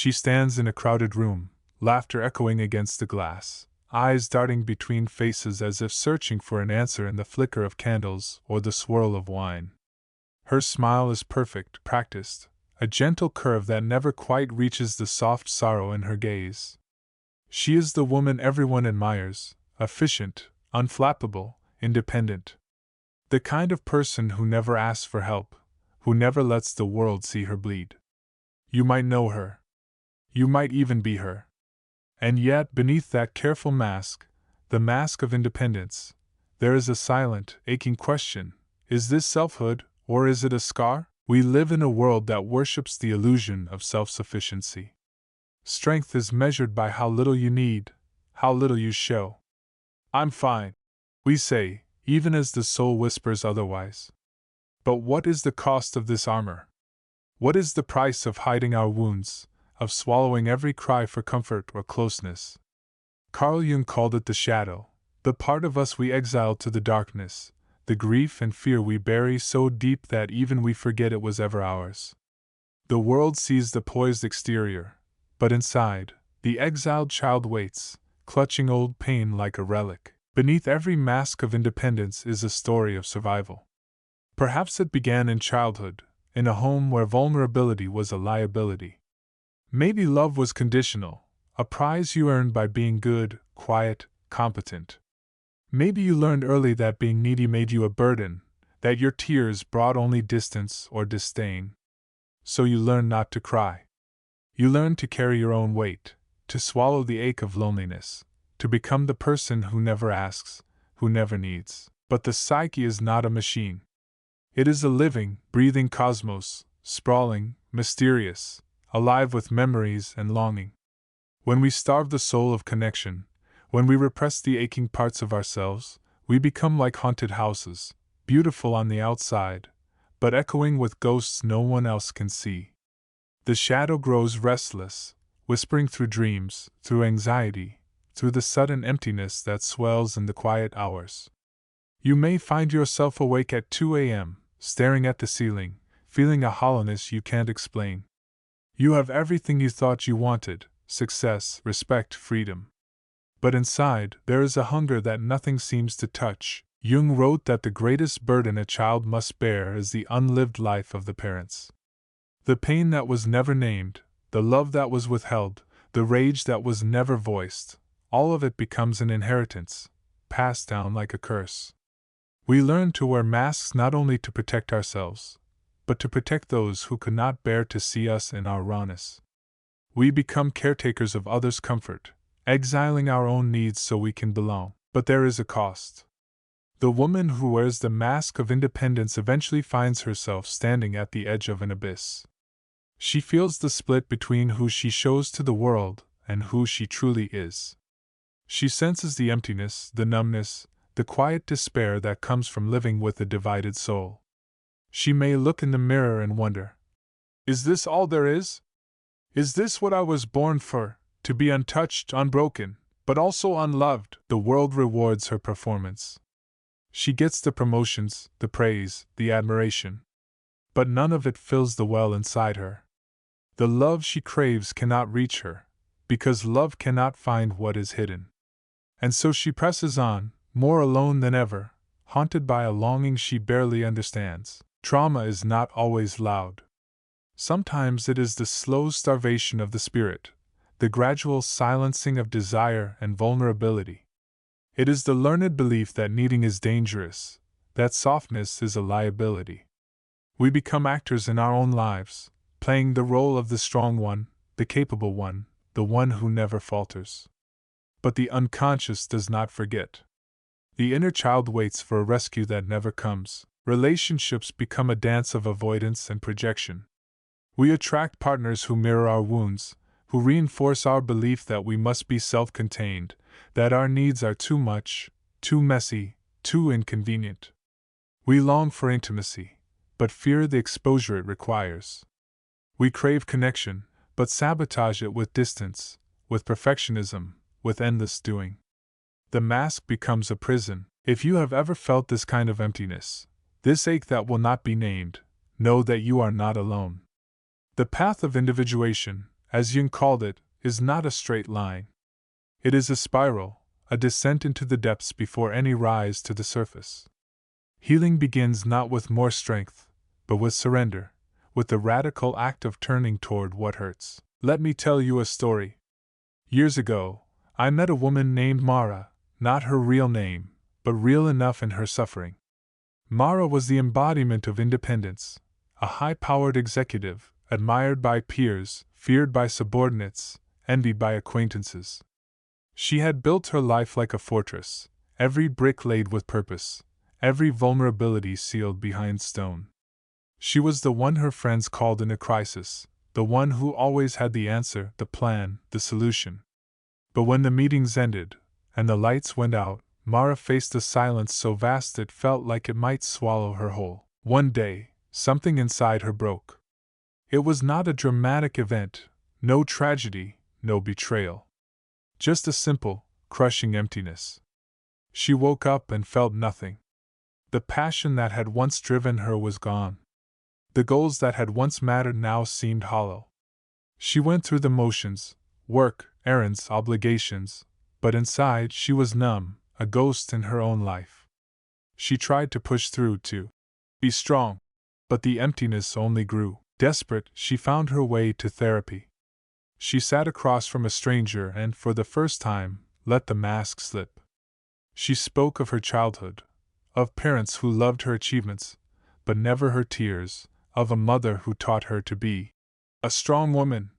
She stands in a crowded room, laughter echoing against the glass, eyes darting between faces as if searching for an answer in the flicker of candles or the swirl of wine. Her smile is perfect, practiced, a gentle curve that never quite reaches the soft sorrow in her gaze. She is the woman everyone admires, efficient, unflappable, independent. The kind of person who never asks for help, who never lets the world see her bleed. You might know her. You might even be her. And yet, beneath that careful mask, the mask of independence, there is a silent, aching question: is this selfhood, or is it a scar? We live in a world that worships the illusion of self-sufficiency. Strength is measured by how little you need, how little you show. I'm fine, we say, even as the soul whispers otherwise. But what is the cost of this armor? What is the price of hiding our wounds, of swallowing every cry for comfort or closeness? Carl Jung called it the shadow, the part of us we exile to the darkness, the grief and fear we bury so deep that even we forget it was ever ours. The world sees the poised exterior, but inside, the exiled child waits, clutching old pain like a relic. Beneath every mask of independence is a story of survival. Perhaps it began in childhood, in a home where vulnerability was a liability. Maybe love was conditional, a prize you earned by being good, quiet, competent. Maybe you learned early that being needy made you a burden, that your tears brought only distance or disdain. So you learned not to cry. You learned to carry your own weight, to swallow the ache of loneliness, to become the person who never asks, who never needs. But the psyche is not a machine. It is a living, breathing cosmos, sprawling, mysterious, alive with memories and longing. When we starve the soul of connection, when we repress the aching parts of ourselves, we become like haunted houses, beautiful on the outside, but echoing with ghosts no one else can see. The shadow grows restless, whispering through dreams, through anxiety, through the sudden emptiness that swells in the quiet hours. You may find yourself awake at 2 a.m., staring at the ceiling, feeling a hollowness you can't explain. You have everything you thought you wanted: success, respect, freedom. But inside, there is a hunger that nothing seems to touch. Jung wrote that the greatest burden a child must bear is the unlived life of the parents. The pain that was never named, the love that was withheld, the rage that was never voiced, all of it becomes an inheritance, passed down like a curse. We learn to wear masks not only to protect ourselves, but to protect those who could not bear to see us in our rawness. We become caretakers of others' comfort, exiling our own needs so we can belong. But there is a cost. The woman who wears the mask of independence eventually finds herself standing at the edge of an abyss. She feels the split between who she shows to the world and who she truly is. She senses the emptiness, the numbness, the quiet despair that comes from living with a divided soul. She may look in the mirror and wonder, is this all there is? Is this what I was born for? To be untouched, unbroken, but also unloved? The world rewards her performance. She gets the promotions, the praise, the admiration. But none of it fills the well inside her. The love she craves cannot reach her, because love cannot find what is hidden. And so she presses on, more alone than ever, haunted by a longing she barely understands. Trauma is not always loud. Sometimes it is the slow starvation of the spirit, the gradual silencing of desire and vulnerability. It is the learned belief that needing is dangerous, that softness is a liability. We become actors in our own lives, playing the role of the strong one, the capable one, the one who never falters. But the unconscious does not forget. The inner child waits for a rescue that never comes. Relationships become a dance of avoidance and projection. We attract partners who mirror our wounds, who reinforce our belief that we must be self-contained, that our needs are too much, too messy, too inconvenient. We long for intimacy, but fear the exposure it requires. We crave connection, but sabotage it with distance, with perfectionism, with endless doing. The mask becomes a prison. If you have ever felt this kind of emptiness, this ache that will not be named, know that you are not alone. The path of individuation, as Jung called it, is not a straight line. It is a spiral, a descent into the depths before any rise to the surface. Healing begins not with more strength, but with surrender, with the radical act of turning toward what hurts. Let me tell you a story. Years ago, I met a woman named Mara, not her real name, but real enough in her suffering. Mara was the embodiment of independence, a high-powered executive, admired by peers, feared by subordinates, envied by acquaintances. She had built her life like a fortress, every brick laid with purpose, every vulnerability sealed behind stone. She was the one her friends called in a crisis, the one who always had the answer, the plan, the solution. But when the meetings ended, and the lights went out, Mara faced a silence so vast it felt like it might swallow her whole. One day, something inside her broke. It was not a dramatic event, no tragedy, no betrayal. Just a simple, crushing emptiness. She woke up and felt nothing. The passion that had once driven her was gone. The goals that had once mattered now seemed hollow. She went through the motions, work, errands, obligations, but inside she was numb, a ghost in her own life. She tried to push through, to be strong, but the emptiness only grew. Desperate, she found her way to therapy. She sat across from a stranger and, for the first time, let the mask slip. She spoke of her childhood, of parents who loved her achievements, but never her tears, of a mother who taught her to be a strong woman,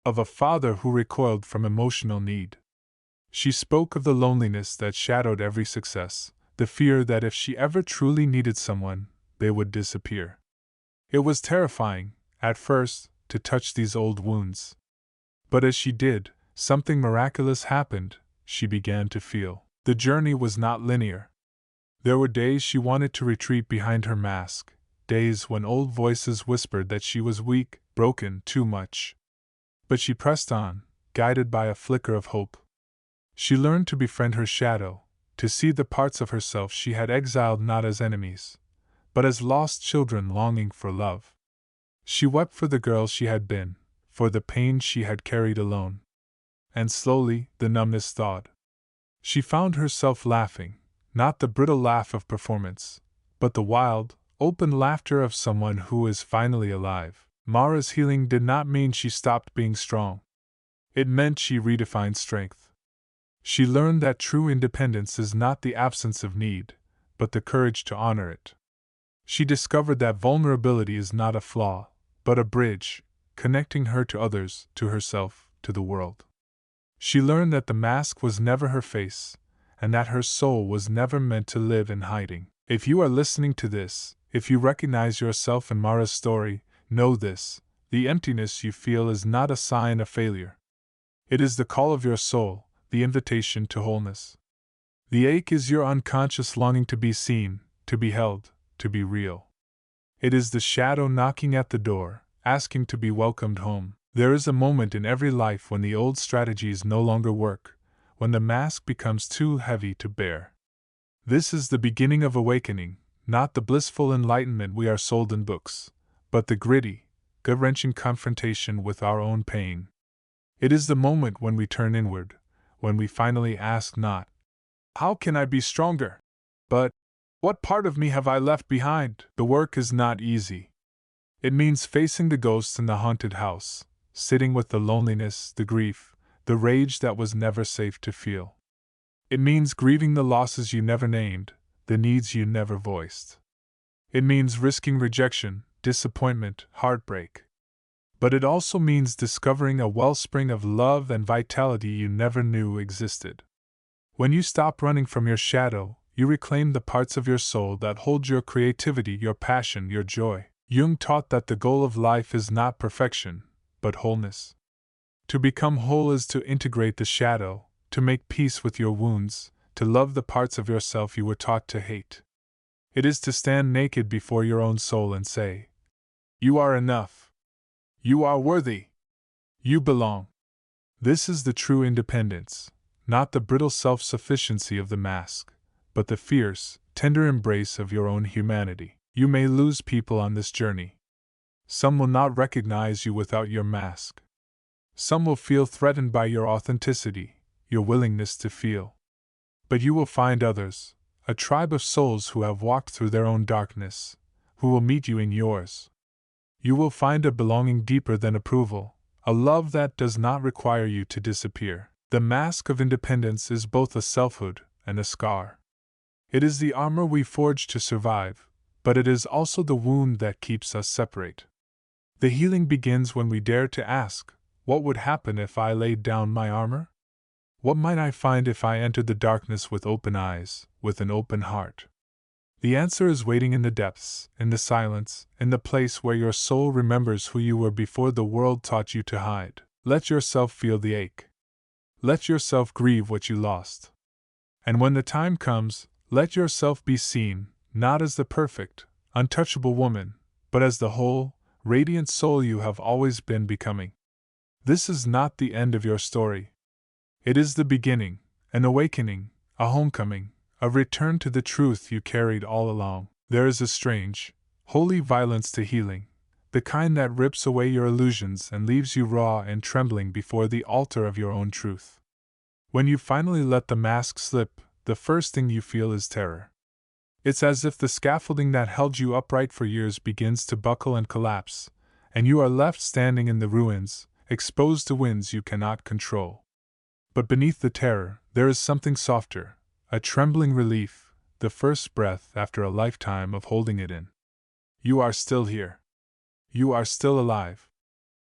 of a father who recoiled from emotional need. She spoke of the loneliness that shadowed every success, the fear that if she ever truly needed someone, they would disappear. It was terrifying, at first, to touch these old wounds. But as she did, something miraculous happened. She began to feel. The journey was not linear. There were days she wanted to retreat behind her mask, days when old voices whispered that she was weak, broken, too much. But she pressed on, guided by a flicker of hope. She learned to befriend her shadow, to see the parts of herself she had exiled not as enemies, but as lost children longing for love. She wept for the girl she had been, for the pain she had carried alone. And slowly, the numbness thawed. She found herself laughing, not the brittle laugh of performance, but the wild, open laughter of someone who is finally alive. Mara's healing did not mean she stopped being strong. It meant she redefined strength. She learned that true independence is not the absence of need, but the courage to honor it. She discovered that vulnerability is not a flaw, but a bridge, connecting her to others, to herself, to the world. She learned that the mask was never her face, and that her soul was never meant to live in hiding. If you are listening to this, if you recognize yourself in Mara's story, know this: the emptiness you feel is not a sign of failure. It is the call of your soul, the invitation to wholeness. The ache is your unconscious longing to be seen, to be held, to be real. It is the shadow knocking at the door, asking to be welcomed home. There is a moment in every life when the old strategies no longer work, when the mask becomes too heavy to bear. This is the beginning of awakening, not the blissful enlightenment we are sold in books, but the gritty, gut-wrenching confrontation with our own pain. It is the moment when we turn inward, when we finally ask not, "How can I be stronger?" but, "What part of me have I left behind?" The work is not easy. It means facing the ghosts in the haunted house, sitting with the loneliness, the grief, the rage that was never safe to feel. It means grieving the losses you never named, the needs you never voiced. It means risking rejection, disappointment, heartbreak. But it also means discovering a wellspring of love and vitality you never knew existed. When you stop running from your shadow, you reclaim the parts of your soul that hold your creativity, your passion, your joy. Jung taught that the goal of life is not perfection, but wholeness. To become whole is to integrate the shadow, to make peace with your wounds, to love the parts of yourself you were taught to hate. It is to stand naked before your own soul and say, "You are enough. You are worthy. You belong." This is the true independence, not the brittle self-sufficiency of the mask, but the fierce, tender embrace of your own humanity. You may lose people on this journey. Some will not recognize you without your mask. Some will feel threatened by your authenticity, your willingness to feel. But you will find others, a tribe of souls who have walked through their own darkness, who will meet you in yours. You will find a belonging deeper than approval, a love that does not require you to disappear. The mask of independence is both a selfhood and a scar. It is the armor we forge to survive, but it is also the wound that keeps us separate. The healing begins when we dare to ask, what would happen if I laid down my armor? What might I find if I entered the darkness with open eyes, with an open heart? The answer is waiting in the depths, in the silence, in the place where your soul remembers who you were before the world taught you to hide. Let yourself feel the ache. Let yourself grieve what you lost. And when the time comes, let yourself be seen, not as the perfect, untouchable woman, but as the whole, radiant soul you have always been becoming. This is not the end of your story. It is the beginning, an awakening, a homecoming, a return to the truth you carried all along. There is a strange, holy violence to healing, the kind that rips away your illusions and leaves you raw and trembling before the altar of your own truth. When you finally let the mask slip, the first thing you feel is terror. It's as if the scaffolding that held you upright for years begins to buckle and collapse, and you are left standing in the ruins, exposed to winds you cannot control. But beneath the terror, there is something softer, a trembling relief, the first breath after a lifetime of holding it in. You are still here. You are still alive.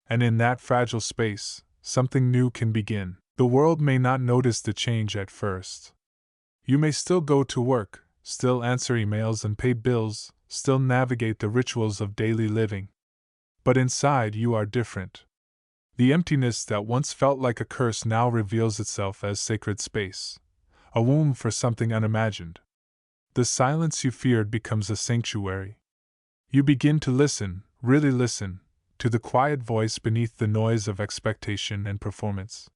And in that fragile space, something new can begin. The world may not notice the change at first. You may still go to work, still answer emails and pay bills, still navigate the rituals of daily living. But inside you are different. The emptiness that once felt like a curse now reveals itself as sacred space, a womb for something unimagined. The silence you feared becomes a sanctuary. You begin to listen, really listen, to the quiet voice beneath the noise of expectation and performance.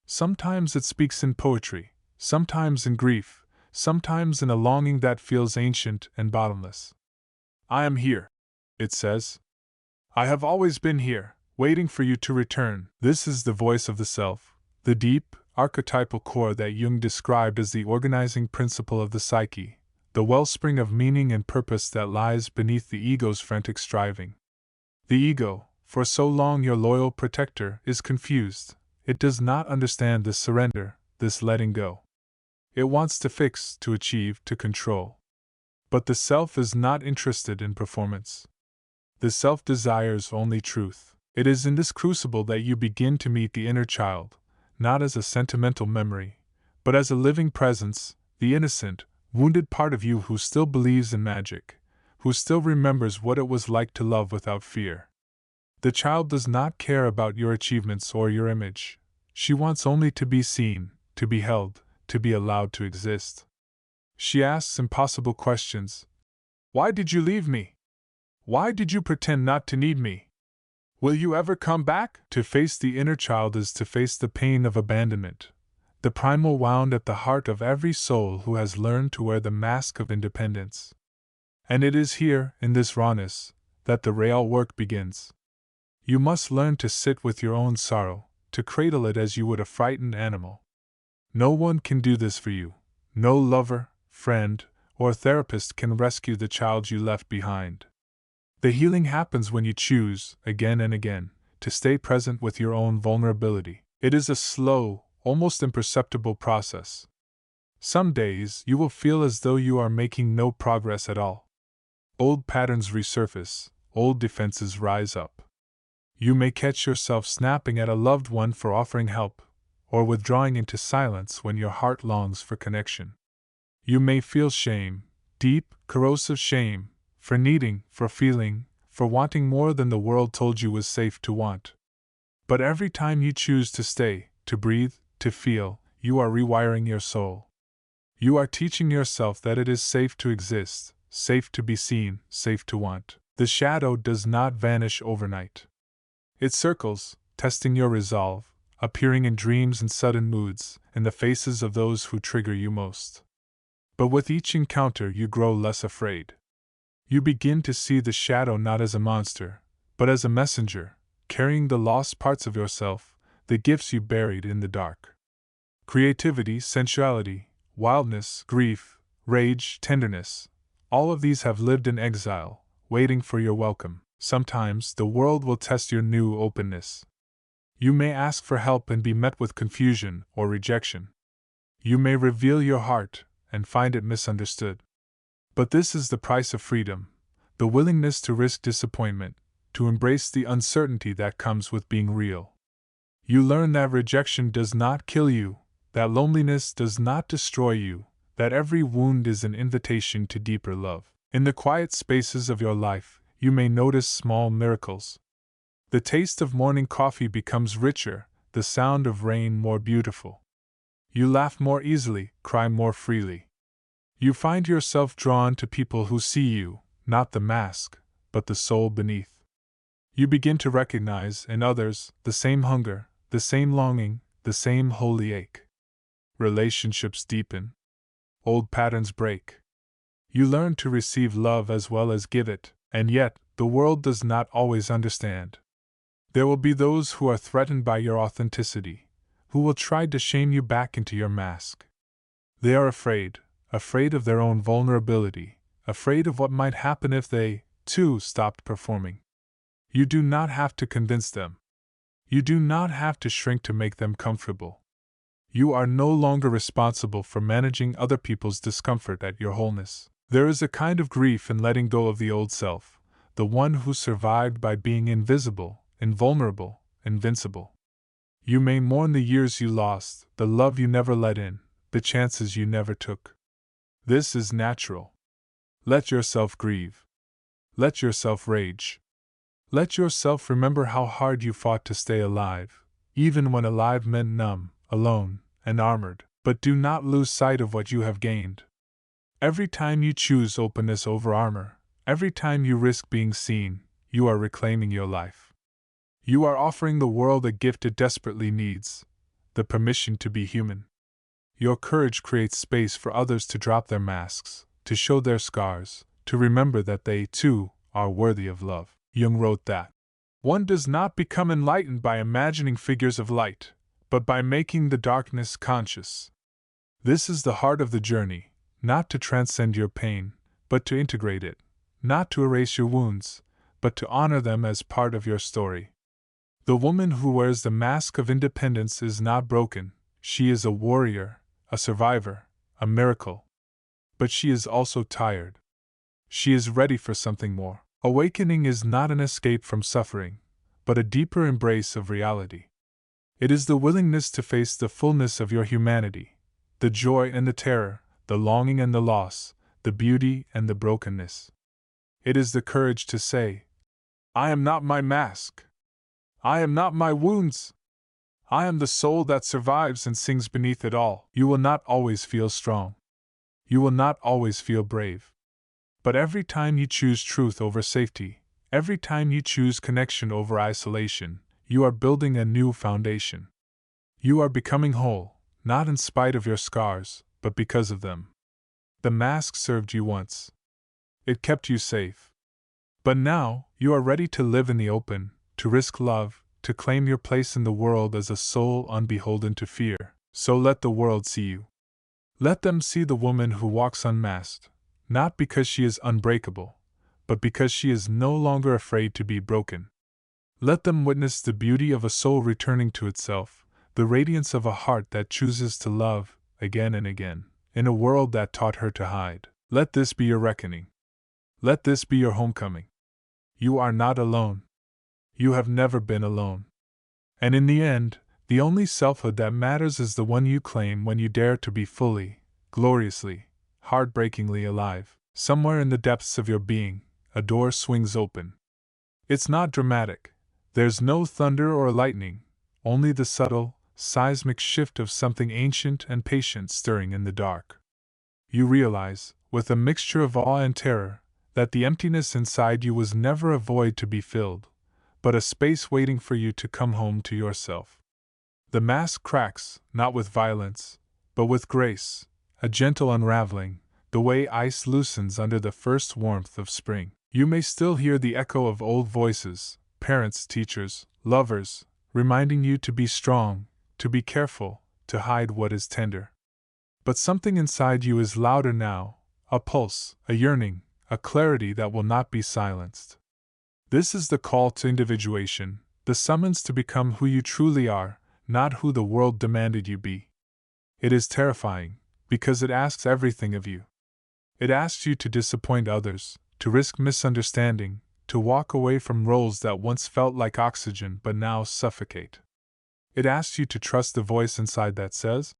Sometimes it speaks in poetry, sometimes in grief, sometimes in a longing that feels ancient and bottomless. I am here, it says. I have always been here, waiting for you to return. This is the voice of the self, the deep, archetypal core that Jung described as the organizing principle of the psyche, the wellspring of meaning and purpose that lies beneath the ego's frantic striving. The ego, for so long your loyal protector, is confused. It does not understand this surrender, this letting go. It wants to fix, to achieve, to control. But the self is not interested in performance. The self desires only truth. It is in this crucible that you begin to meet the inner child, not as a sentimental memory, but as a living presence, the innocent, wounded part of you who still believes in magic, who still remembers what it was like to love without fear. The child does not care about your achievements or your image. She wants only to be seen, to be held, to be allowed to exist. She asks impossible questions. Why did you leave me? Why did you pretend not to need me? Will you ever come back? To face the inner child is to face the pain of abandonment, the primal wound at the heart of every soul who has learned to wear the mask of independence. And it is here, in this rawness, that the real work begins. You must learn to sit with your own sorrow, to cradle it as you would a frightened animal. No one can do this for you. No lover, friend, or therapist can rescue the child you left behind. The healing happens when you choose, again and again, to stay present with your own vulnerability. It is a slow, almost imperceptible process. Some days you will feel as though you are making no progress at all. Old patterns resurface, old defenses rise up. You may catch yourself snapping at a loved one for offering help, or withdrawing into silence when your heart longs for connection. You may feel shame, deep, corrosive shame, for needing, for feeling, for wanting more than the world told you was safe to want. But every time you choose to stay, to breathe, to feel, you are rewiring your soul. You are teaching yourself that it is safe to exist, safe to be seen, safe to want. The shadow does not vanish overnight. It circles, testing your resolve, appearing in dreams and sudden moods, in the faces of those who trigger you most. But with each encounter you grow less afraid. You begin to see the shadow not as a monster, but as a messenger, carrying the lost parts of yourself, the gifts you buried in the dark. Creativity, sensuality, wildness, grief, rage, tenderness, all of these have lived in exile, waiting for your welcome. Sometimes the world will test your new openness. You may ask for help and be met with confusion or rejection. You may reveal your heart and find it misunderstood. But this is the price of freedom, the willingness to risk disappointment, to embrace the uncertainty that comes with being real. You learn that rejection does not kill you, that loneliness does not destroy you, that every wound is an invitation to deeper love. In the quiet spaces of your life, you may notice small miracles. The taste of morning coffee becomes richer, the sound of rain more beautiful. You laugh more easily, cry more freely. You find yourself drawn to people who see you, not the mask, but the soul beneath. You begin to recognize in others the same hunger, the same longing, the same holy ache. Relationships deepen. Old patterns break. You learn to receive love as well as give it, and yet, the world does not always understand. There will be those who are threatened by your authenticity, who will try to shame you back into your mask. They are afraid of their own vulnerability, afraid of what might happen if they, too, stopped performing. You do not have to convince them. You do not have to shrink to make them comfortable. You are no longer responsible for managing other people's discomfort at your wholeness. There is a kind of grief in letting go of the old self, the one who survived by being invisible, invulnerable, invincible. You may mourn the years you lost, the love you never let in, the chances you never took. This is natural. Let yourself grieve. Let yourself rage. Let yourself remember how hard you fought to stay alive, even when alive meant numb, alone, and armored. But do not lose sight of what you have gained. Every time you choose openness over armor, every time you risk being seen, you are reclaiming your life. You are offering the world a gift it desperately needs, the permission to be human. Your courage creates space for others to drop their masks, to show their scars, to remember that they, too, are worthy of love. Jung wrote that one does not become enlightened by imagining figures of light, but by making the darkness conscious. This is the heart of the journey, not to transcend your pain, but to integrate it, not to erase your wounds, but to honor them as part of your story. The woman who wears the mask of independence is not broken, she is a warrior, a survivor, a miracle. But she is also tired. She is ready for something more. Awakening is not an escape from suffering, but a deeper embrace of reality. It is the willingness to face the fullness of your humanity, the joy and the terror, the longing and the loss, the beauty and the brokenness. It is the courage to say, I am not my mask. I am not my wounds. I am the soul that survives and sings beneath it all. You will not always feel strong. You will not always feel brave. But every time you choose truth over safety, every time you choose connection over isolation, you are building a new foundation. You are becoming whole, not in spite of your scars, but because of them. The mask served you once. It kept you safe. But now, you are ready to live in the open, to risk love, to claim your place in the world as a soul unbeholden to fear. So let the world see you. Let them see the woman who walks unmasked, not because she is unbreakable, but because she is no longer afraid to be broken. Let them witness the beauty of a soul returning to itself, the radiance of a heart that chooses to love, again and again, in a world that taught her to hide. Let this be your reckoning. Let this be your homecoming. You are not alone. You have never been alone. And in the end, the only selfhood that matters is the one you claim when you dare to be fully, gloriously, heartbreakingly alive. Somewhere in the depths of your being, a door swings open. It's not dramatic. There's no thunder or lightning, only the subtle, seismic shift of something ancient and patient stirring in the dark. You realize, with a mixture of awe and terror, that the emptiness inside you was never a void to be filled, but a space waiting for you to come home to yourself. The mask cracks, not with violence, but with grace, a gentle unraveling, the way ice loosens under the first warmth of spring. You may still hear the echo of old voices, parents, teachers, lovers, reminding you to be strong, to be careful, to hide what is tender. But something inside you is louder now, a pulse, a yearning, a clarity that will not be silenced. This is the call to individuation, the summons to become who you truly are, not who the world demanded you be. It is terrifying, because it asks everything of you. It asks you to disappoint others, to risk misunderstanding, to walk away from roles that once felt like oxygen but now suffocate. It asks you to trust the voice inside that says,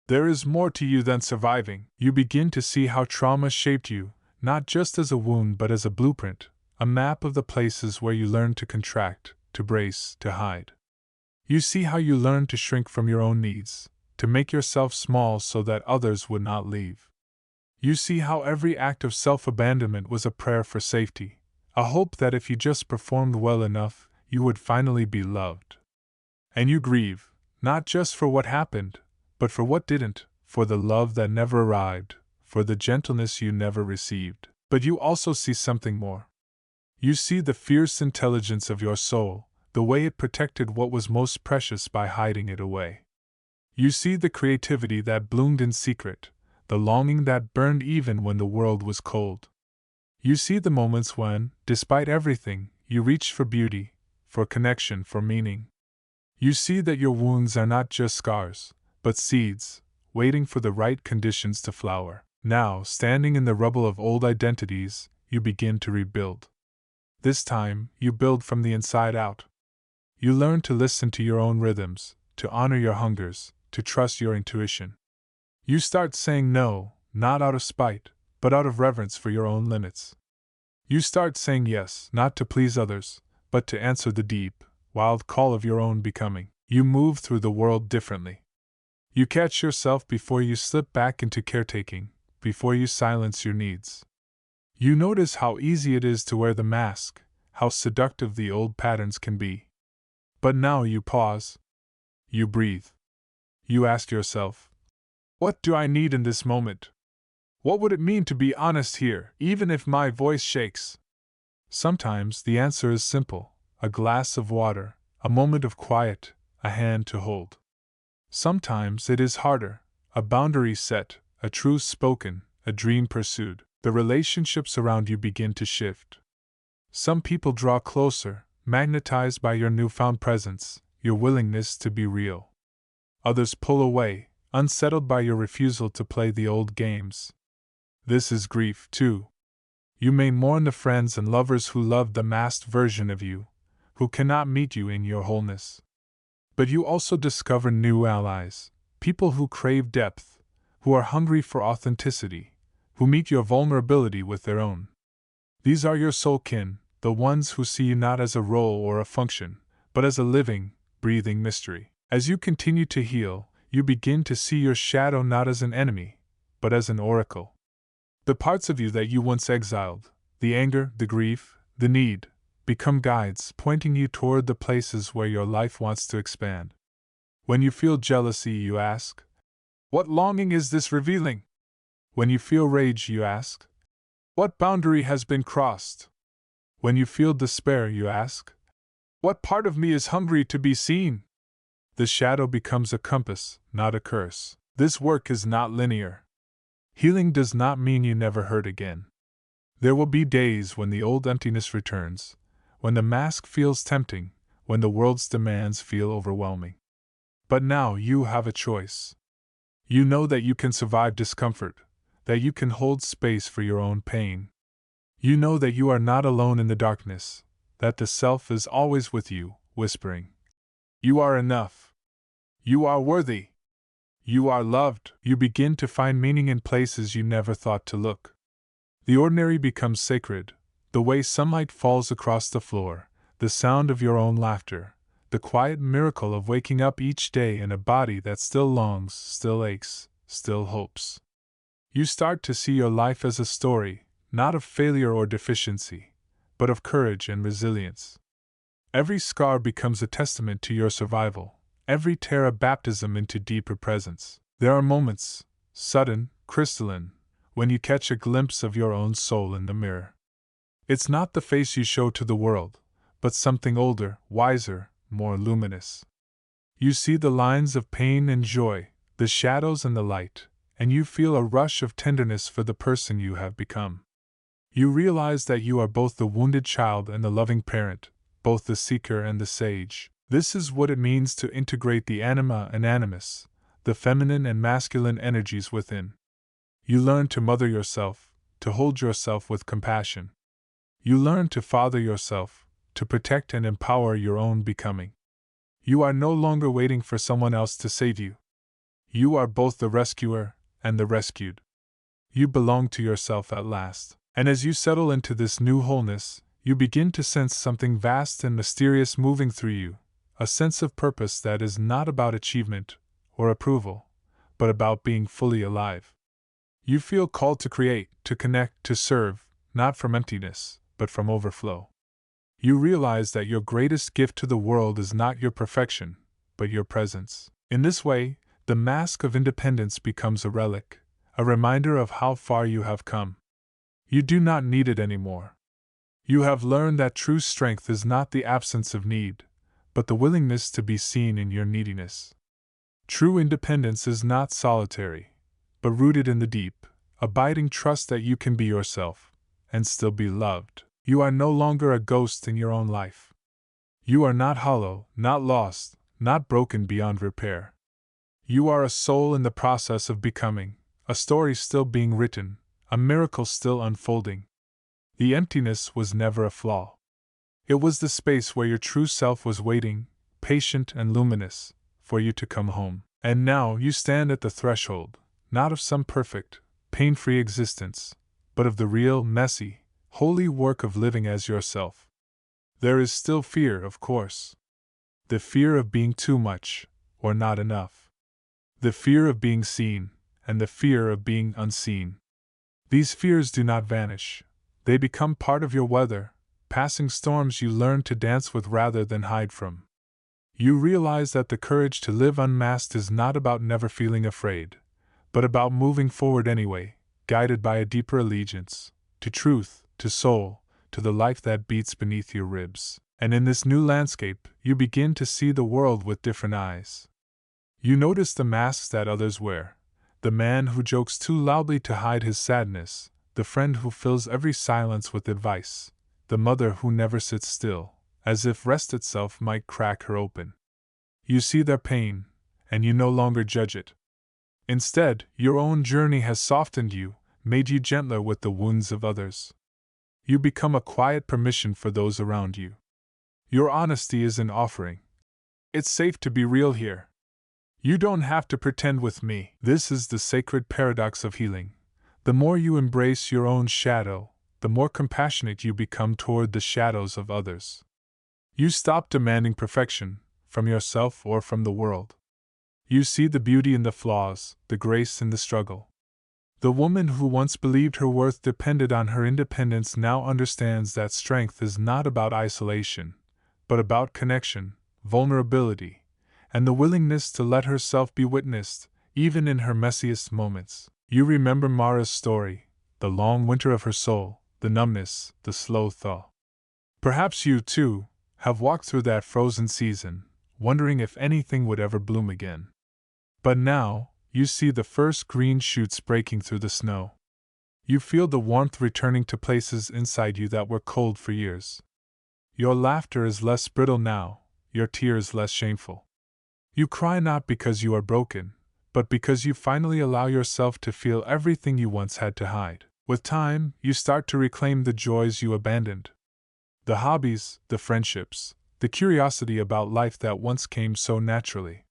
"There is more to you than surviving." You begin to see how trauma shaped you, not just as a wound but as a blueprint, a map of the places where you learned to contract, to brace, to hide. You see how you learned to shrink from your own needs, to make yourself small so that others would not leave. You see how every act of self-abandonment was a prayer for safety, a hope that if you just performed well enough, you would finally be loved. And you grieve, not just for what happened, but for what didn't, for the love that never arrived, for the gentleness you never received. But you also see something more. You see the fierce intelligence of your soul, the way it protected what was most precious by hiding it away. You see the creativity that bloomed in secret, the longing that burned even when the world was cold. You see the moments when, despite everything, you reached for beauty, for connection, for meaning. You see that your wounds are not just scars, but seeds, waiting for the right conditions to flower. Now, standing in the rubble of old identities, you begin to rebuild. This time, you build from the inside out. You learn to listen to your own rhythms, to honor your hungers, to trust your intuition. You start saying no, not out of spite, but out of reverence for your own limits. You start saying yes, not to please others, but to answer the deep, wild call of your own becoming. You move through the world differently. You catch yourself before you slip back into caretaking, before you silence your needs. You notice how easy it is to wear the mask, how seductive the old patterns can be. But now you pause. You breathe. You ask yourself, what do I need in this moment? What would it mean to be honest here, even if my voice shakes? Sometimes the answer is simple: a glass of water, a moment of quiet, a hand to hold. Sometimes it is harder: a boundary set, a truth spoken, a dream pursued. The relationships around you begin to shift. Some people draw closer, magnetized by your newfound presence, your willingness to be real. Others pull away, unsettled by your refusal to play the old games. This is grief, too. You may mourn the friends and lovers who loved the masked version of you, who cannot meet you in your wholeness. But you also discover new allies, people who crave depth, who are hungry for authenticity, who meet your vulnerability with their own. These are your soul kin, the ones who see you not as a role or a function, but as a living, breathing mystery. As you continue to heal, you begin to see your shadow not as an enemy, but as an oracle. The parts of you that you once exiled, the anger, the grief, the need, become guides pointing you toward the places where your life wants to expand. When you feel jealousy, you ask, what longing is this revealing? When you feel rage, you ask, what boundary has been crossed? When you feel despair, you ask, what part of me is hungry to be seen? The shadow becomes a compass, not a curse. This work is not linear. Healing does not mean you never hurt again. There will be days when the old emptiness returns, when the mask feels tempting, when the world's demands feel overwhelming. But now you have a choice. You know that you can survive discomfort, that you can hold space for your own pain. You know that you are not alone in the darkness, that the self is always with you, whispering, you are enough. You are worthy. You are loved. You begin to find meaning in places you never thought to look. The ordinary becomes sacred, the way sunlight falls across the floor, the sound of your own laughter, the quiet miracle of waking up each day in a body that still longs, still aches, still hopes. You start to see your life as a story, not of failure or deficiency, but of courage and resilience. Every scar becomes a testament to your survival, every tear a baptism into deeper presence. There are moments, sudden, crystalline, when you catch a glimpse of your own soul in the mirror. It's not the face you show to the world, but something older, wiser, more luminous. You see the lines of pain and joy, the shadows and the light, and you feel a rush of tenderness for the person you have become. You realize that you are both the wounded child and the loving parent, both the seeker and the sage. This is what it means to integrate the anima and animus, the feminine and masculine energies within. You learn to mother yourself, to hold yourself with compassion. You learn to father yourself, to protect and empower your own becoming. You are no longer waiting for someone else to save you. You are both the rescuer and the rescued. You belong to yourself at last. And as you settle into this new wholeness, you begin to sense something vast and mysterious moving through you, a sense of purpose that is not about achievement or approval, but about being fully alive. You feel called to create, to connect, to serve, not from emptiness, but from overflow. You realize that your greatest gift to the world is not your perfection, but your presence. In this way, the mask of independence becomes a relic, a reminder of how far you have come. You do not need it anymore. You have learned that true strength is not the absence of need, but the willingness to be seen in your neediness. True independence is not solitary, but rooted in the deep, abiding trust that you can be yourself, and still be loved. You are no longer a ghost in your own life. You are not hollow, not lost, not broken beyond repair. You are a soul in the process of becoming, a story still being written, a miracle still unfolding. The emptiness was never a flaw. It was the space where your true self was waiting, patient and luminous, for you to come home. And now you stand at the threshold, not of some perfect, pain-free existence, but of the real, messy, holy work of living as yourself. There is still fear, of course. The fear of being too much, or not enough. The fear of being seen, and the fear of being unseen. These fears do not vanish. They become part of your weather, passing storms you learn to dance with rather than hide from. You realize that the courage to live unmasked is not about never feeling afraid, but about moving forward anyway, guided by a deeper allegiance, to truth, to soul, to the life that beats beneath your ribs. And in this new landscape, you begin to see the world with different eyes. You notice the masks that others wear, the man who jokes too loudly to hide his sadness, the friend who fills every silence with advice, the mother who never sits still, as if rest itself might crack her open. You see their pain, and you no longer judge it. Instead, your own journey has softened you, made you gentler with the wounds of others. You become a quiet permission for those around you. Your honesty is an offering. It's safe to be real here. You don't have to pretend with me. This is the sacred paradox of healing. The more you embrace your own shadow, the more compassionate you become toward the shadows of others. You stop demanding perfection, from yourself or from the world. You see the beauty in the flaws, the grace in the struggle. The woman who once believed her worth depended on her independence now understands that strength is not about isolation, but about connection, vulnerability, and the willingness to let herself be witnessed, even in her messiest moments. You remember Mara's story, the long winter of her soul, the numbness, the slow thaw. Perhaps you, too, have walked through that frozen season, wondering if anything would ever bloom again. But now, you see the first green shoots breaking through the snow. You feel the warmth returning to places inside you that were cold for years. Your laughter is less brittle now, your tears less shameful. You cry not because you are broken, but because you finally allow yourself to feel everything you once had to hide. With time, you start to reclaim the joys you abandoned. The hobbies, the friendships, the curiosity about life that once came so naturally.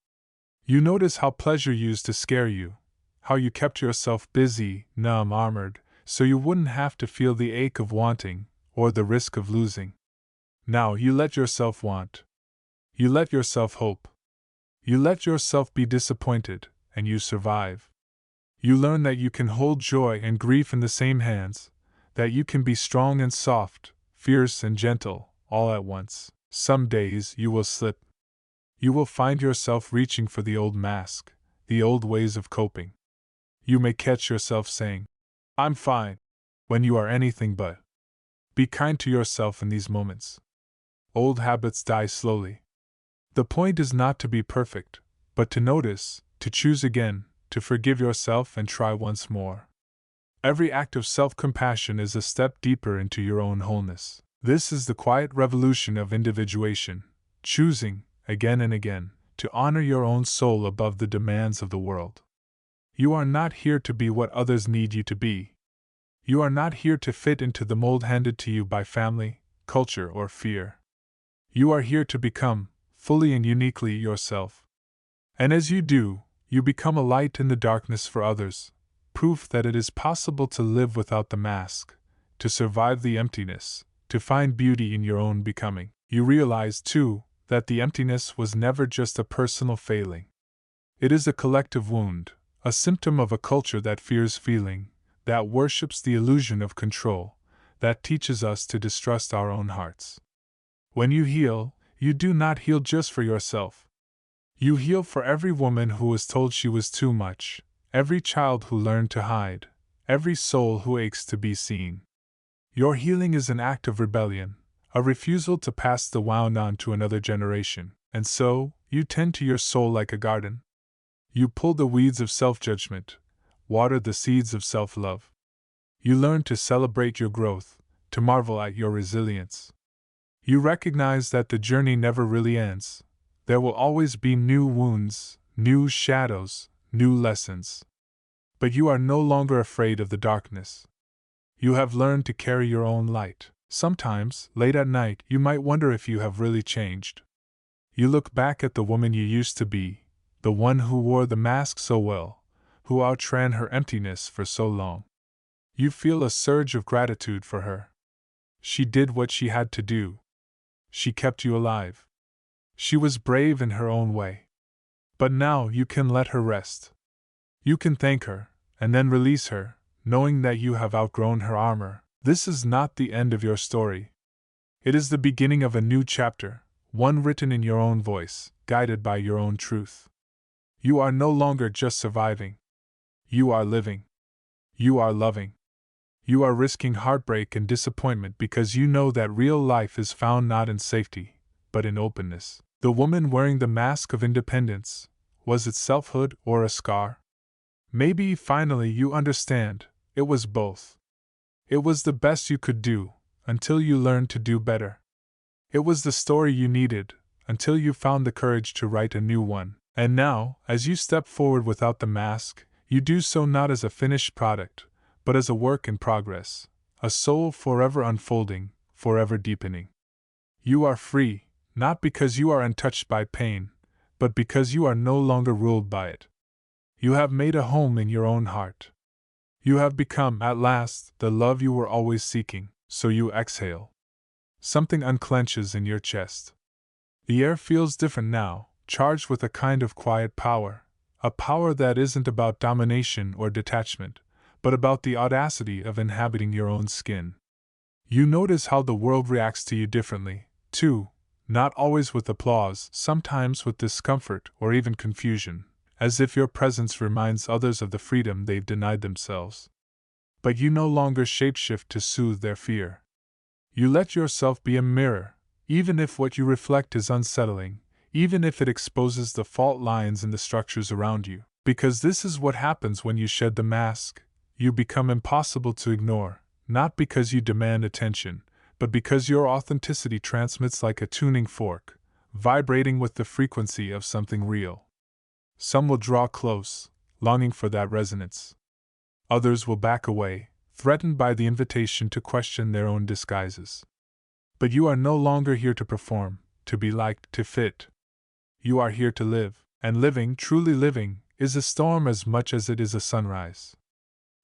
You notice how pleasure used to scare you, how you kept yourself busy, numb, armored, so you wouldn't have to feel the ache of wanting, or the risk of losing. Now you let yourself want. You let yourself hope. You let yourself be disappointed, and you survive. You learn that you can hold joy and grief in the same hands, that you can be strong and soft, fierce and gentle, all at once. Some days you will slip. You will find yourself reaching for the old mask, the old ways of coping. You may catch yourself saying, "I'm fine," when you are anything but. Be kind to yourself in these moments. Old habits die slowly. The point is not to be perfect, but to notice, to choose again, to forgive yourself and try once more. Every act of self-compassion is a step deeper into your own wholeness. This is the quiet revolution of individuation, choosing, again and again, to honor your own soul above the demands of the world. You are not here to be what others need you to be. You are not here to fit into the mold handed to you by family, culture, or fear. You are here to become, fully and uniquely, yourself. And as you do, you become a light in the darkness for others, proof that it is possible to live without the mask, to survive the emptiness, to find beauty in your own becoming. You realize, too, that the emptiness was never just a personal failing. It is a collective wound, a symptom of a culture that fears feeling, that worships the illusion of control, that teaches us to distrust our own hearts. When you heal, you do not heal just for yourself. You heal for every woman who was told she was too much, every child who learned to hide, every soul who aches to be seen. Your healing is an act of rebellion, a refusal to pass the wound on to another generation, and so, you tend to your soul like a garden. You pull the weeds of self-judgment, water the seeds of self-love. You learn to celebrate your growth, to marvel at your resilience. You recognize that the journey never really ends. There will always be new wounds, new shadows, new lessons. But you are no longer afraid of the darkness. You have learned to carry your own light. Sometimes, late at night, you might wonder if you have really changed. You look back at the woman you used to be, the one who wore the mask so well, who outran her emptiness for so long. You feel a surge of gratitude for her. She did what she had to do. She kept you alive. She was brave in her own way. But now you can let her rest. You can thank her, and then release her, knowing that you have outgrown her armor. This is not the end of your story. It is the beginning of a new chapter, one written in your own voice, guided by your own truth. You are no longer just surviving. You are living. You are loving. You are risking heartbreak and disappointment because you know that real life is found not in safety, but in openness. The woman wearing the mask of independence, was it selfhood or a scar? Maybe finally you understand, it was both. It was the best you could do, until you learned to do better. It was the story you needed, until you found the courage to write a new one. And now, as you step forward without the mask, you do so not as a finished product, but as a work in progress, a soul forever unfolding, forever deepening. You are free, not because you are untouched by pain, but because you are no longer ruled by it. You have made a home in your own heart. You have become, at last, the love you were always seeking, so you exhale. Something unclenches in your chest. The air feels different now, charged with a kind of quiet power, a power that isn't about domination or detachment, but about the audacity of inhabiting your own skin. You notice how the world reacts to you differently, too, not always with applause, sometimes with discomfort or even confusion, as if your presence reminds others of the freedom they've denied themselves. But you no longer shapeshift to soothe their fear. You let yourself be a mirror, even if what you reflect is unsettling, even if it exposes the fault lines in the structures around you. Because this is what happens when you shed the mask. You become impossible to ignore, not because you demand attention, but because your authenticity transmits like a tuning fork, vibrating with the frequency of something real. Some will draw close, longing for that resonance. Others will back away, threatened by the invitation to question their own disguises. But you are no longer here to perform, to be liked, to fit. You are here to live, and living, truly living, is a storm as much as it is a sunrise.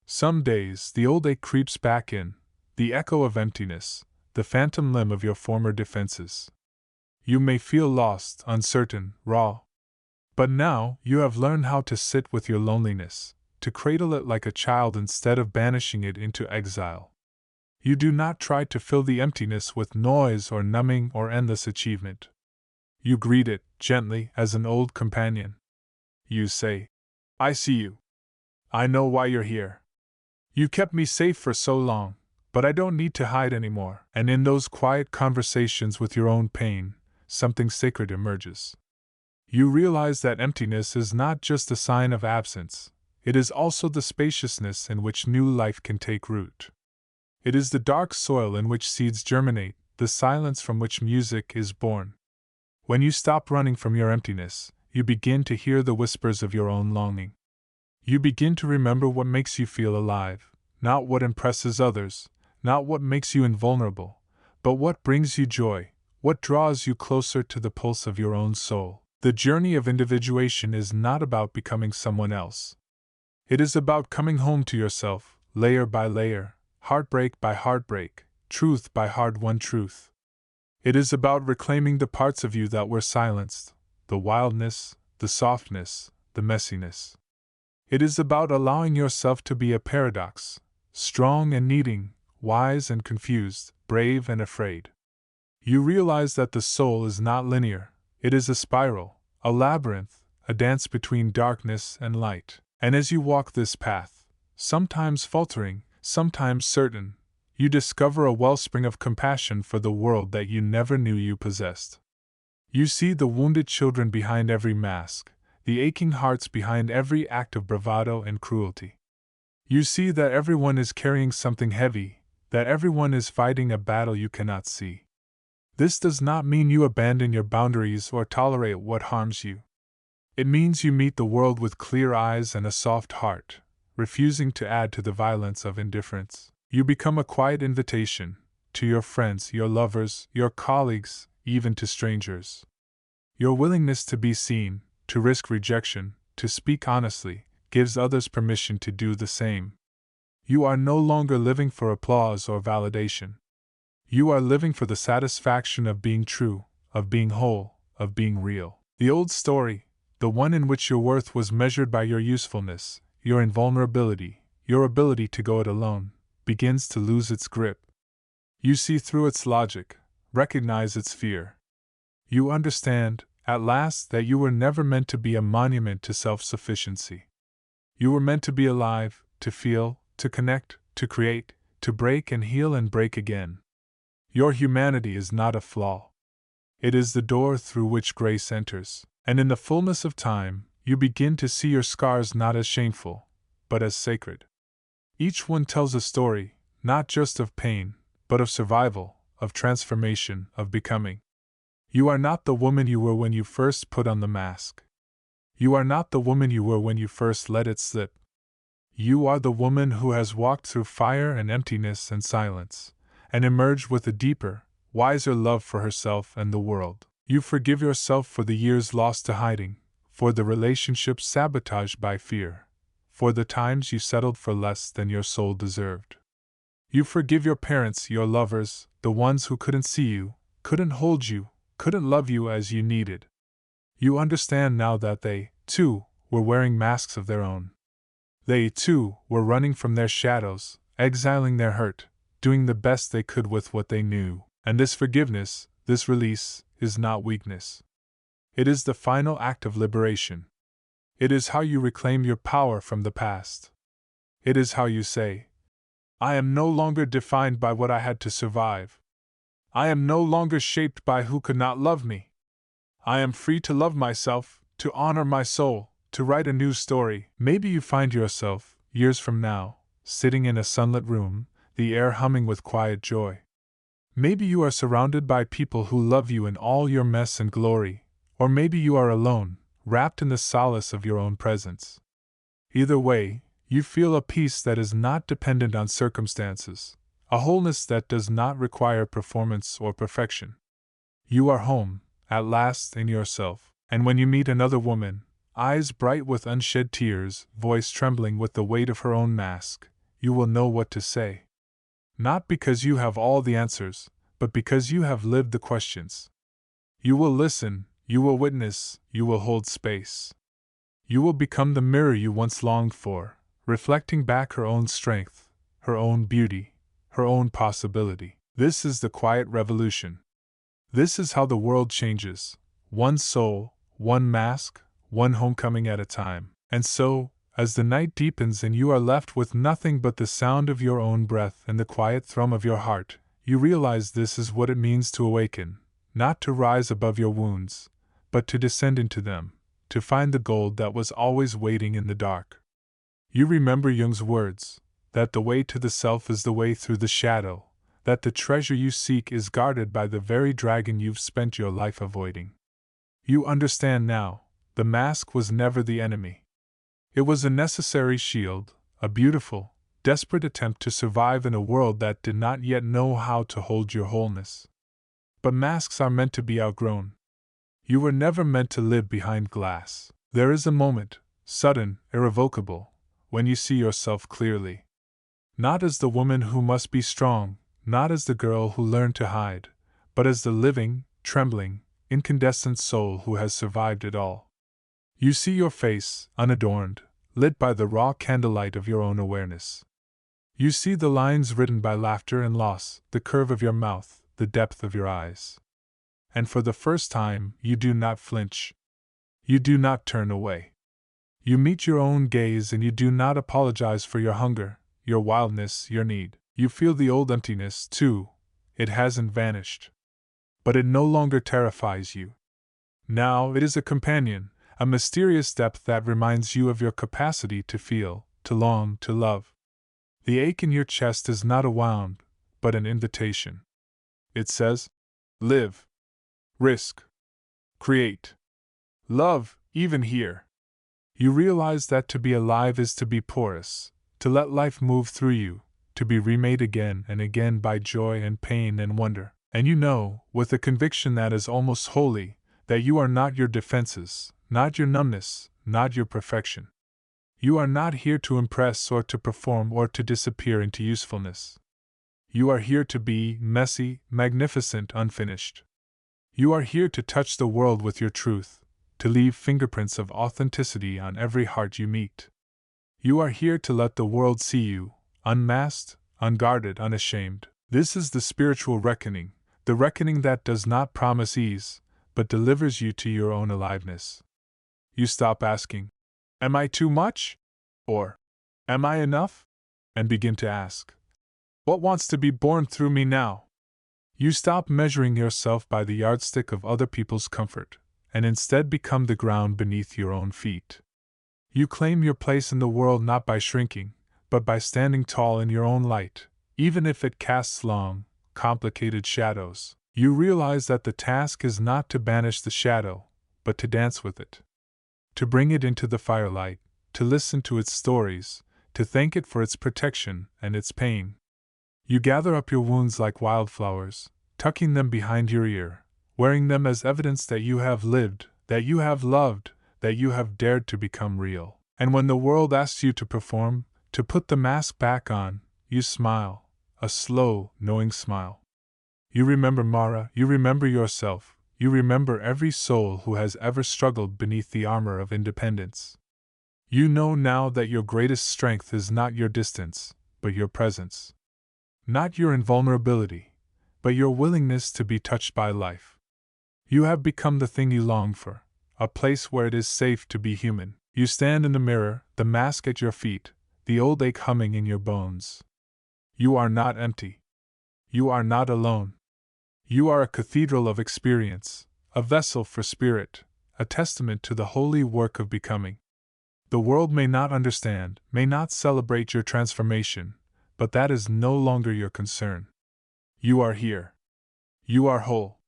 Some days the old ache creeps back in, the echo of emptiness, the phantom limb of your former defenses. You may feel lost, uncertain, raw. But now you have learned how to sit with your loneliness, to cradle it like a child instead of banishing it into exile. You do not try to fill the emptiness with noise or numbing or endless achievement. You greet it, gently, as an old companion. You say, "I see you. I know why you're here. You kept me safe for so long, but I don't need to hide anymore." And in those quiet conversations with your own pain, something sacred emerges. You realize that emptiness is not just a sign of absence, it is also the spaciousness in which new life can take root. It is the dark soil in which seeds germinate, the silence from which music is born. When you stop running from your emptiness, you begin to hear the whispers of your own longing. You begin to remember what makes you feel alive, not what impresses others, not what makes you invulnerable, but what brings you joy, what draws you closer to the pulse of your own soul. The journey of individuation is not about becoming someone else. It is about coming home to yourself, layer by layer, heartbreak by heartbreak, truth by hard-won truth. It is about reclaiming the parts of you that were silenced, the wildness, the softness, the messiness. It is about allowing yourself to be a paradox, strong and needing, wise and confused, brave and afraid. You realize that the soul is not linear, it is a spiral, a labyrinth, a dance between darkness and light. And as you walk this path, sometimes faltering, sometimes certain, you discover a wellspring of compassion for the world that you never knew you possessed. You see the wounded children behind every mask, the aching hearts behind every act of bravado and cruelty. You see that everyone is carrying something heavy, that everyone is fighting a battle you cannot see. This does not mean you abandon your boundaries or tolerate what harms you. It means you meet the world with clear eyes and a soft heart, refusing to add to the violence of indifference. You become a quiet invitation, to your friends, your lovers, your colleagues, even to strangers. Your willingness to be seen, to risk rejection, to speak honestly, gives others permission to do the same. You are no longer living for applause or validation. You are living for the satisfaction of being true, of being whole, of being real. The old story, the one in which your worth was measured by your usefulness, your invulnerability, your ability to go it alone, begins to lose its grip. You see through its logic, recognize its fear. You understand, at last, that you were never meant to be a monument to self-sufficiency. You were meant to be alive, to feel, to connect, to create, to break and heal and break again. Your humanity is not a flaw. It is the door through which grace enters, and in the fullness of time, you begin to see your scars not as shameful, but as sacred. Each one tells a story, not just of pain, but of survival, of transformation, of becoming. You are not the woman you were when you first put on the mask. You are not the woman you were when you first let it slip. You are the woman who has walked through fire and emptiness and silence, and emerged with a deeper, wiser love for herself and the world. You forgive yourself for the years lost to hiding, for the relationships sabotaged by fear, for the times you settled for less than your soul deserved. You forgive your parents, your lovers, the ones who couldn't see you, couldn't hold you, couldn't love you as you needed. You understand now that they, too, were wearing masks of their own. They, too, were running from their shadows, exiling their hurt, doing the best they could with what they knew. And this forgiveness, this release, is not weakness. It is the final act of liberation. It is how you reclaim your power from the past. It is how you say, I am no longer defined by what I had to survive. I am no longer shaped by who could not love me. I am free to love myself, to honor my soul, to write a new story. Maybe you find yourself, years from now, sitting in a sunlit room, the air humming with quiet joy. Maybe you are surrounded by people who love you in all your mess and glory, or maybe you are alone, wrapped in the solace of your own presence. Either way, you feel a peace that is not dependent on circumstances, a wholeness that does not require performance or perfection. You are home, at last, in yourself, and when you meet another woman, eyes bright with unshed tears, voice trembling with the weight of her own mask, you will know what to say. Not because you have all the answers, but because you have lived the questions. You will listen, you will witness, you will hold space. You will become the mirror you once longed for, reflecting back her own strength, her own beauty, her own possibility. This is the quiet revolution. This is how the world changes, one soul, one mask, one homecoming at a time. And so, as the night deepens and you are left with nothing but the sound of your own breath and the quiet thrum of your heart, you realize this is what it means to awaken, not to rise above your wounds, but to descend into them, to find the gold that was always waiting in the dark. You remember Jung's words, that the way to the self is the way through the shadow, that the treasure you seek is guarded by the very dragon you've spent your life avoiding. You understand now, the mask was never the enemy. It was a necessary shield, a beautiful, desperate attempt to survive in a world that did not yet know how to hold your wholeness. But masks are meant to be outgrown. You were never meant to live behind glass. There is a moment, sudden, irrevocable, when you see yourself clearly. Not as the woman who must be strong, not as the girl who learned to hide, but as the living, trembling, incandescent soul who has survived it all. You see your face, unadorned, lit by the raw candlelight of your own awareness. You see the lines written by laughter and loss, the curve of your mouth, the depth of your eyes. And for the first time, you do not flinch. You do not turn away. You meet your own gaze and you do not apologize for your hunger, your wildness, your need. You feel the old emptiness, too. It hasn't vanished. But it no longer terrifies you. Now it is a companion, a mysterious depth that reminds you of your capacity to feel, to long, to love. The ache in your chest is not a wound, but an invitation. It says, live, risk, create, love, even here. You realize that to be alive is to be porous, to let life move through you, to be remade again and again by joy and pain and wonder. And you know, with a conviction that is almost holy, that you are not your defenses, not your numbness, not your perfection. You are not here to impress or to perform or to disappear into usefulness. You are here to be messy, magnificent, unfinished. You are here to touch the world with your truth, to leave fingerprints of authenticity on every heart you meet. You are here to let the world see you, unmasked, unguarded, unashamed. This is the spiritual reckoning, the reckoning that does not promise ease, but delivers you to your own aliveness. You stop asking, am I too much? Or, am I enough? And begin to ask, what wants to be born through me now? You stop measuring yourself by the yardstick of other people's comfort, and instead become the ground beneath your own feet. You claim your place in the world not by shrinking, but by standing tall in your own light, even if it casts long, complicated shadows. You realize that the task is not to banish the shadow, but to dance with it. To bring it into the firelight, to listen to its stories, to thank it for its protection and its pain. You gather up your wounds like wildflowers, tucking them behind your ear, wearing them as evidence that you have lived, that you have loved, that you have dared to become real. And when the world asks you to perform, to put the mask back on, you smile, a slow, knowing smile. You remember Mara, you remember yourself, you remember every soul who has ever struggled beneath the armor of independence. You know now that your greatest strength is not your distance, but your presence. Not your invulnerability, but your willingness to be touched by life. You have become the thing you long for, a place where it is safe to be human. You stand in the mirror, the mask at your feet, the old ache humming in your bones. You are not empty. You are not alone. You are a cathedral of experience, a vessel for spirit, a testament to the holy work of becoming. The world may not understand, may not celebrate your transformation, but that is no longer your concern. You are here. You are whole.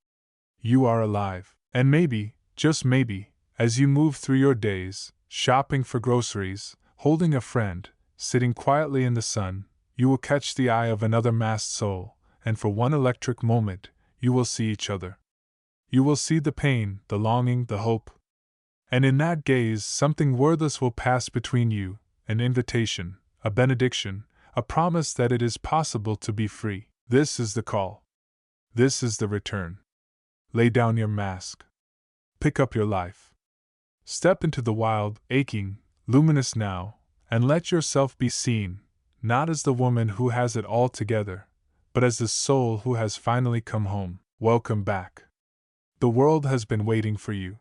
You are alive. And maybe, just maybe, as you move through your days, shopping for groceries, holding a friend, sitting quietly in the sun, you will catch the eye of another masked soul, and for one electric moment, you will see each other. You will see the pain, the longing, the hope. And in that gaze, something wordless will pass between you, an invitation, a benediction, a promise that it is possible to be free. This is the call. This is the return. Lay down your mask. Pick up your life. Step into the wild, aching, luminous now, and let yourself be seen, not as the woman who has it all together, but as the soul who has finally come home. Welcome back. The world has been waiting for you.